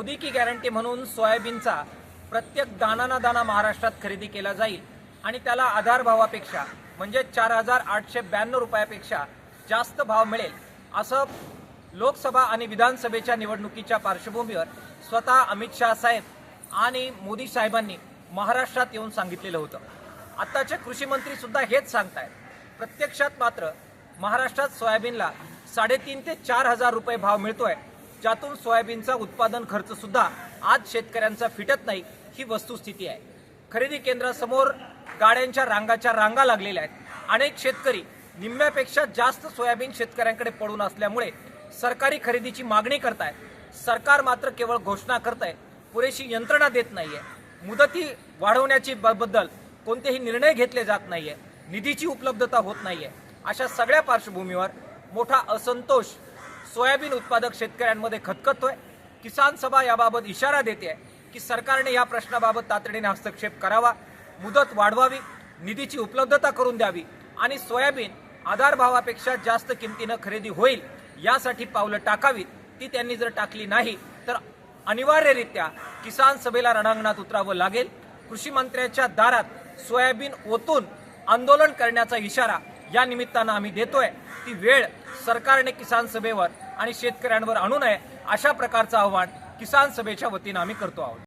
मोदी की गॅरंटी म्हणून सोयाबीनचा प्रत्येक दाना ना दाना महाराष्ट्रात खरेदी केला जाईल आणि त्याला आधारभावापेक्षा म्हणजे 4,892 रुपयापेक्षा जास्त भाव मिळेल असं लोकसभा आणि विधानसभेच्या निवडणुकीच्या पार्श्वभूमीवर स्वतः अमित शाह साहेब आणि मोदी साहेबांनी महाराष्ट्रात येऊन सांगितलेलं होतं। आत्ताचे कृषी मंत्री सुद्धा हेच सांगतायत। प्रत्यक्षात मात्र महाराष्ट्रात सोयाबीनला 3,500 ते 4,000 रुपये भाव मिळतोय, ज्यातून सोयाबीनचा उत्पादन खर्च सुद्धा आज शेतकऱ्यांचा फिटत नाही ही वस्तुस्थिती आहे। खरेदी केंद्रासमोर गाड्यांच्या रांगा लागलेल्या आहेत। अनेक शेतकरी निम्म्यापेक्षा जास्त सोयाबीन शेतकऱ्यांकडे पडून असल्यामुळे सरकारी खरेदीची मागणी करतायत। सरकार मात्र केवळ घोषणा करतंय, पुरेशी यंत्रणा देत नाहीये। मुदती वाढवण्याची बद्दल कोणतेही निर्णय घेतले जात नाहीये, निधीची उपलब्धता होत नाहीये। अशा सगळ्या पार्श्वभूमीवर मोठा असंतोष सोयाबीन उत्पादक शेतकऱ्यांमध्ये खतखतोय। किसान सभा याबाबत इशारा देते की सरकारने या प्रश्नाबाबत तातडीने हस्तक्षेप करावा, मुदत वाढवावी, निधीची उपलब्धता करून द्यावी आणि सोयाबीन आधारभावापेक्षा जास्त किमतीनं खरेदी होईल यासाठी पावलं टाकावीत। ती त्यांनी जर टाकली नाही तर अनिवार्यरित्या किसान सभेला रणांगणात उतरावं लागेल। कृषी मंत्र्यांच्या दारात सोयाबीन ओतून आंदोलन करण्याचा इशारा या निमित्तानं आम्ही देतोय। ती वेळ सरकारने किसान सभेवर आणि शेतकऱ्यांवर आणू नये अशा प्रकारचं आव्हान किसान सभेच्या वतीनं आम्ही करतो आहोत।